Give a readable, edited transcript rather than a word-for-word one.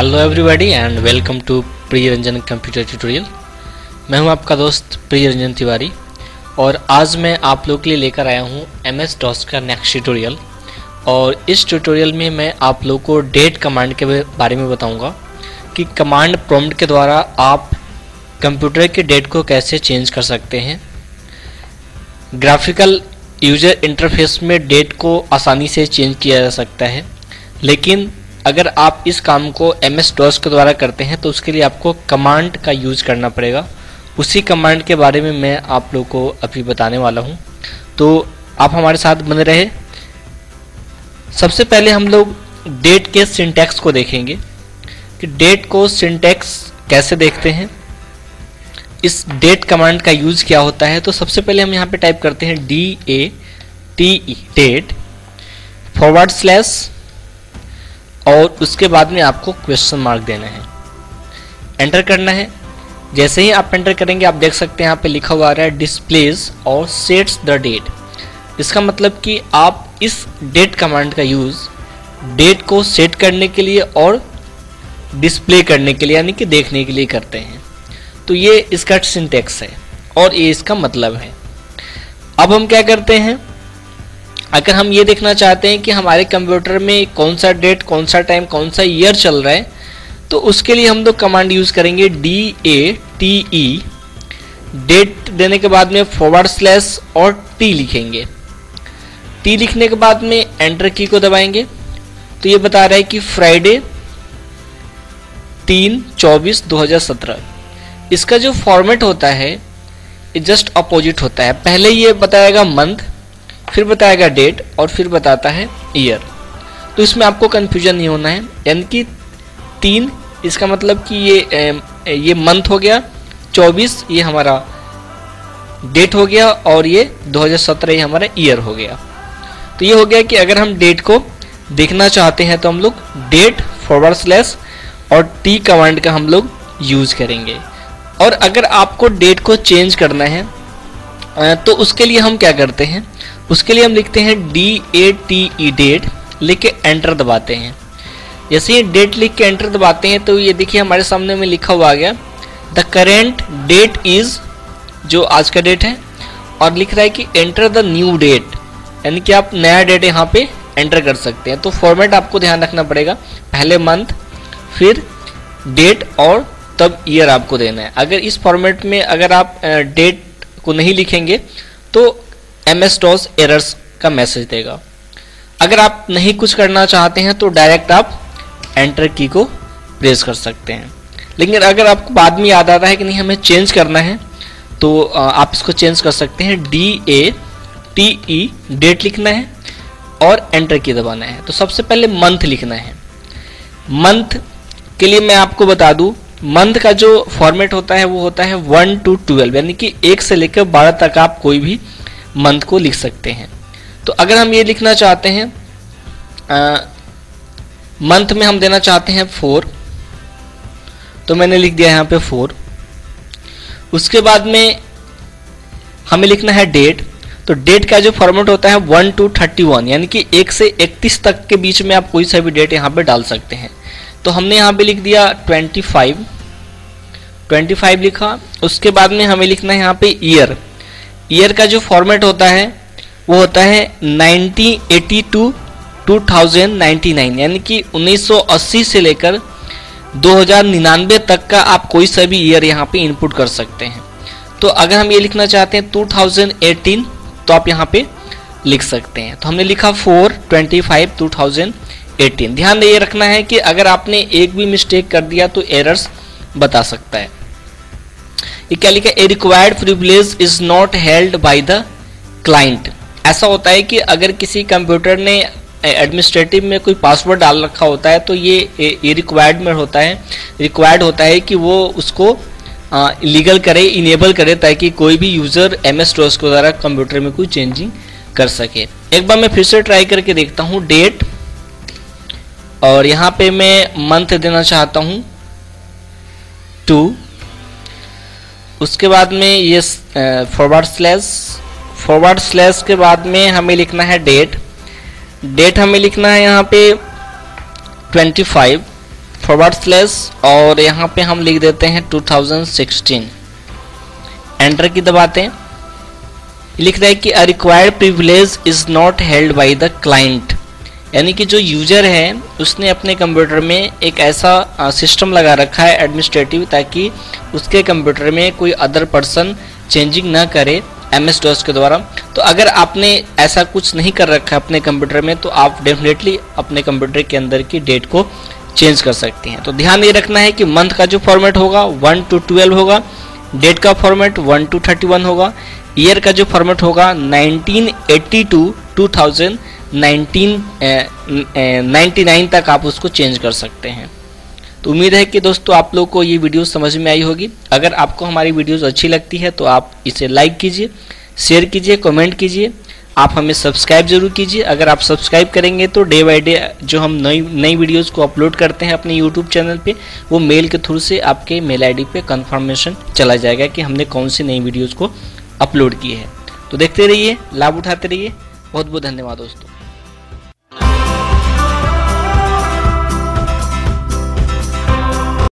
Hello everybody and welcome to Priya Ranjan computer tutorial. मैं हूं आपका दोस्त प्रिय रंजन तिवारी और आज मैं आप लोग के लिए लेकर आया हूं MS DOS का नेक्स्ट ट्यूटोरियल। और इस ट्यूटोरियल में मैं आप लोग को डेट कमांड के बारे में बताऊंगा कि कमांड प्रॉम्प्ट के द्वारा आप कंप्यूटर के डेट को कैसे चेंज कर सकते हैं। ग्राफिकल यूजर इंटरफेस में डेट को आसानी से चेंज किया जा सकता है, लेकिन अगर आप इस काम को MS DOS के द्वारा करते हैं तो उसके लिए आपको कमांड का यूज करना पड़ेगा। उसी कमांड के बारे में मैं आप लोग को अभी बताने वाला हूं, तो आप हमारे साथ बने रहे। सबसे पहले हम लोग डेट के सिंटैक्स को देखेंगे कि डेट को सिंटैक्स कैसे देखते हैं, इस डेट कमांड का यूज क्या होता है। तो सबसे पहले हम यहाँ पे टाइप करते हैं DATE डेट / और उसके बाद में आपको क्वेश्चन मार्क देना है, एंटर करना है। जैसे ही आप एंटर करेंगे आप देख सकते हैं यहाँ पे लिखा हुआ आ रहा है डिस्प्लेज और सेट्स द डेट। इसका मतलब कि आप इस डेट कमांड का यूज डेट को सेट करने के लिए और डिस्प्ले करने के लिए यानी कि देखने के लिए करते हैं। तो ये इसका सिंटैक्स है और ये इसका मतलब है। अब हम क्या करते हैं, अगर हम ये देखना चाहते हैं कि हमारे कंप्यूटर में कौन सा डेट, कौन सा टाइम, कौन सा ईयर चल रहा है, तो उसके लिए हम लोग कमांड यूज करेंगे DATE डेट देने के बाद में / और T लिखेंगे। T लिखने के बाद में एंटर की को दबाएंगे तो ये बता रहा है कि फ्राइडे 3/24/2017। इसका जो फॉर्मेट होता है ये जस्ट अपोजिट होता है। पहले ये बताएगा मंथ, फिर बताएगा डेट और फिर बताता है ईयर। तो इसमें आपको कंफ्यूजन नहीं होना है, यानी कि 3 इसका मतलब कि ये मंथ हो गया, 24 ये हमारा डेट हो गया और ये 2017 ये हमारा ईयर हो गया। तो ये हो गया कि अगर हम डेट को देखना चाहते हैं तो हम लोग डेट / और T कमांड का हम लोग यूज करेंगे। और अगर आपको डेट को चेंज करना है तो उसके लिए हम क्या करते हैं, उसके लिए हम लिखते हैं DATE डेट, लिख के एंटर दबाते हैं। जैसे ही डेट लिख के एंटर दबाते हैं तो ये देखिए हमारे सामने में लिखा हुआ आ गया द करेंट डेट इज, जो आज का डेट है, और लिख रहा है कि एंटर द न्यू डेट, यानी कि आप नया डेट यहाँ पे एंटर कर सकते हैं। तो फॉर्मेट आपको ध्यान रखना पड़ेगा, पहले मंथ फिर डेट और तब ईयर आपको देना है। अगर इस फॉर्मेट में अगर आप डेट को नहीं लिखेंगे तो MS DOS एरर्स का मैसेज देगा। अगर आप नहीं कुछ करना चाहते हैं तो डायरेक्ट आप एंटर की को प्रेस कर सकते हैं। लेकिन अगर आपको बाद में याद आता है कि नहीं हमें चेंज करना है तो आप इसको चेंज कर सकते हैं। DATE डेट लिखना है और एंटर की दबाना है। तो सबसे पहले मंथ लिखना है। मंथ के लिए मैं आपको बता दूं, मंथ का जो फॉर्मेट होता है वो होता है 1 to 12, यानी कि 1 से लेकर 12 तक आप कोई भी मंथ को लिख सकते हैं। तो अगर हम ये लिखना चाहते हैं मंथ में हम देना चाहते हैं 4, तो मैंने लिख दिया यहाँ पे 4। उसके बाद में हमें लिखना है डेट। तो डेट का जो फॉर्मेट होता है 1 to 31, यानी कि 1 से 31 तक के बीच में आप कोई सा भी डेट यहाँ पे डाल सकते हैं। तो हमने यहाँ पे लिख दिया 25 लिखा। उसके बाद में हमें लिखना है यहाँ पे ईयर। ईयर का जो फॉर्मेट होता है वो होता है 1980 to 2099, यानी कि 1980 से लेकर 2099 तक का आप कोई सा भी ईयर यहाँ पे इनपुट कर सकते हैं। तो अगर हम ये लिखना चाहते हैं 2018 तो आप यहाँ पे लिख सकते हैं। तो हमने लिखा 4/25/2018। ध्यान ये रखना है कि अगर आपने एक भी मिस्टेक कर दिया तो एरर्स बता सकता है। ये क्या लिखा है, a required privilege is not held by the client. ऐसा होता है कि अगर किसी कंप्यूटर ने एडमिनिस्ट्रेटिव में कोई पासवर्ड डाल रखा होता है तो ये रिक्वायर्ड में होता है, रिक्वायर्ड होता है कि वो उसको लीगल करे, इनेबल करे, ताकि कोई भी यूजर MS DOS के द्वारा कंप्यूटर में कोई चेंजिंग कर सके। एक बार मैं फिर से ट्राई करके देखता हूँ डेट, और यहाँ पे मैं मंथ देना चाहता हूँ 2। उसके बाद में ये / के बाद में हमें लिखना है डेट। डेट हमें लिखना है यहाँ पे 25 फॉरवर्ड स्लैश और यहाँ पे हम लिख देते हैं 2016, एंटर की दबाते हैं। लिख रहा है कि a required privilege is not held by the client, यानी कि जो यूजर है उसने अपने कंप्यूटर में एक ऐसा सिस्टम लगा रखा है एडमिनिस्ट्रेटिव, ताकि उसके कंप्यूटर में कोई अदर पर्सन चेंजिंग ना करे MS-DOS के द्वारा। तो अगर आपने ऐसा कुछ नहीं कर रखा है अपने कंप्यूटर में, तो आप डेफिनेटली अपने कंप्यूटर के अंदर की डेट को चेंज कर सकते हैं। तो ध्यान ये रखना है कि मंथ का जो फॉर्मेट होगा 1 to 12 होगा, डेट का फॉर्मेट 1 to 31 होगा, ईयर का जो फॉर्मेट होगा 1980 to 2099 तक आप उसको चेंज कर सकते हैं। तो उम्मीद है कि दोस्तों आप लोग को ये वीडियो समझ में आई होगी। अगर आपको हमारी वीडियोस अच्छी लगती है तो आप इसे लाइक कीजिए, शेयर कीजिए, कमेंट कीजिए। आप हमें सब्सक्राइब जरूर कीजिए। अगर आप सब्सक्राइब करेंगे तो डे बाय डे जो हम नई वीडियोस को अपलोड करते हैं अपने यूट्यूब चैनल पे, वो मेल के थ्रू से आपके मेल ID पे कंफर्मेशन चला जाएगा कि हमने कौन सी नई वीडियोस को अपलोड की है। तो देखते रहिए, लाभ उठाते रहिए। बहुत बहुत धन्यवाद दोस्तों।